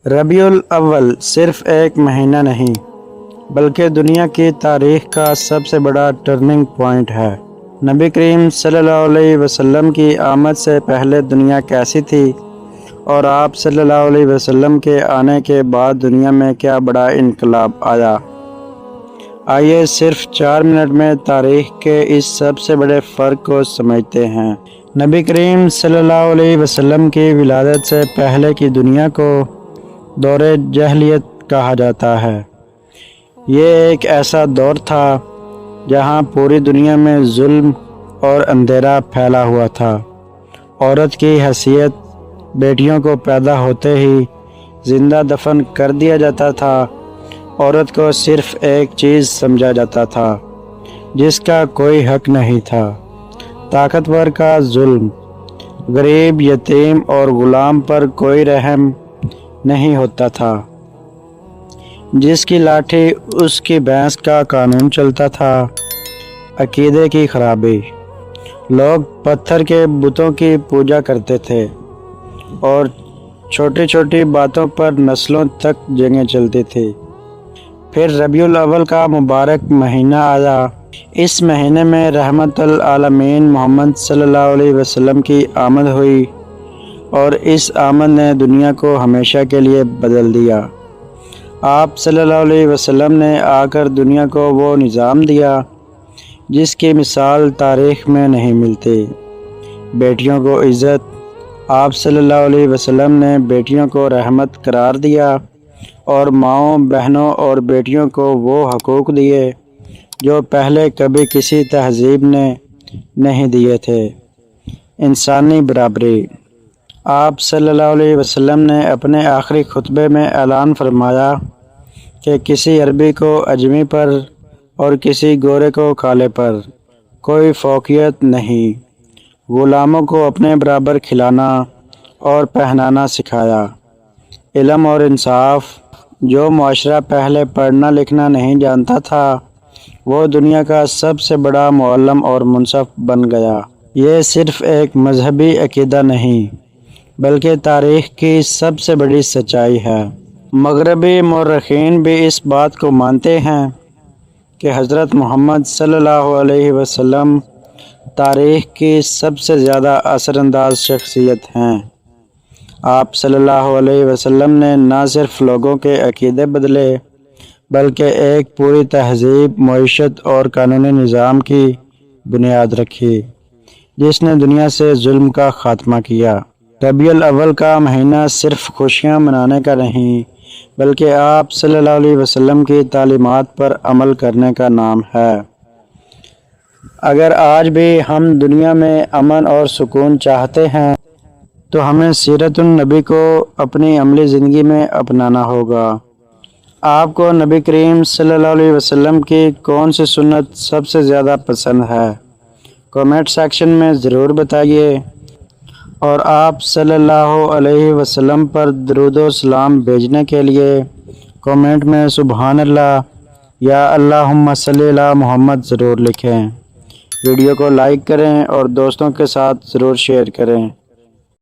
ربیع الاول صرف ایک مہینہ نہیں بلکہ دنیا کی تاریخ کا سب سے بڑا ٹرننگ پوائنٹ ہے۔ نبی کریم صلی اللہ علیہ وسلم کی آمد سے پہلے دنیا کیسی تھی اور آپ صلی اللہ علیہ وسلم کے آنے کے بعد دنیا میں کیا بڑا انقلاب آیا؟ آئیے صرف 4 منٹ میں تاریخ کے اس سب سے بڑے فرق کو سمجھتے ہیں۔ نبی کریم صلی اللہ علیہ وسلم کی ولادت سے پہلے کی دنیا کو دور جاہلیت کہا جاتا ہے۔ یہ ایک ایسا دور تھا جہاں پوری دنیا میں ظلم اور اندھیرا پھیلا ہوا تھا۔ عورت کی حیثیت بیٹیوں کو پیدا ہوتے ہی زندہ دفن کر دیا جاتا تھا۔ عورت کو صرف ایک چیز سمجھا جاتا تھا جس کا کوئی حق نہیں تھا، طاقتور کا ظلم۔ غریب، یتیم اور غلام پر کوئی رحم نہیں ہوتا تھا۔ جس کی لاٹھی اس کی بھینس کا قانون چلتا تھا۔ عقیدے کی خرابی۔ لوگ پتھر کے بتوں کی پوجا کرتے تھے اور چھوٹی چھوٹی باتوں پر نسلوں تک جنگیں چلتی تھیں۔ پھر ربیع الاول کا مبارک مہینہ آیا۔ اس مہینے میں رحمت العالمین محمد صلی اللہ علیہ وسلم کی آمد ہوئی اور اس آمد نے دنیا کو ہمیشہ کے لیے بدل دیا۔ آپ صلی اللہ علیہ وسلم نے آ کر دنیا کو وہ نظام دیا جس کی مثال تاریخ میں نہیں ملتی۔ بیٹیوں کو عزت۔ آپ صلی اللہ علیہ وسلم نے بیٹیوں کو رحمت قرار دیا اور ماؤں، بہنوں اور بیٹیوں کو وہ حقوق دیے جو پہلے کبھی کسی تہذیب نے نہیں دیے تھے۔ انسانی برابری۔ آپ صلی اللہ علیہ وسلم نے اپنے آخری خطبے میں اعلان فرمایا کہ کسی عربی کو اجمی پر اور کسی گورے کو کالے پر کوئی فوقیت نہیں۔ غلاموں کو اپنے برابر کھلانا اور پہنانا سکھایا۔ علم اور انصاف۔ جو معاشرہ پہلے پڑھنا لکھنا نہیں جانتا تھا وہ دنیا کا سب سے بڑا معلم اور منصف بن گیا۔ یہ صرف ایک مذہبی عقیدہ نہیں بلکہ تاریخ کی سب سے بڑی سچائی ہے۔ مغربی مورخین بھی اس بات کو مانتے ہیں کہ حضرت محمد صلی اللہ علیہ وسلم تاریخ کی سب سے زیادہ اثر انداز شخصیت ہیں۔ آپ صلی اللہ علیہ وسلم نے نہ صرف لوگوں کے عقیدے بدلے بلکہ ایک پوری تہذیب، معیشت اور قانونی نظام کی بنیاد رکھی جس نے دنیا سے ظلم کا خاتمہ کیا۔ ربیع الاول کا مہینہ صرف خوشیاں منانے کا نہیں بلکہ آپ صلی اللہ علیہ وسلم کی تعلیمات پر عمل کرنے کا نام ہے۔ اگر آج بھی ہم دنیا میں امن اور سکون چاہتے ہیں تو ہمیں سیرت النبی کو اپنی عملی زندگی میں اپنانا ہوگا۔ آپ کو نبی کریم صلی اللہ علیہ وسلم کی کون سی سنت سب سے زیادہ پسند ہے؟ کمنٹ سیکشن میں ضرور بتائیے، اور آپ صلی اللہ علیہ وسلم پر درود و سلام بھیجنے کے لیے کمنٹ میں سبحان اللہ یا اللہم صلی علی محمد ضرور لکھیں۔ ویڈیو کو لائک کریں اور دوستوں کے ساتھ ضرور شیئر کریں۔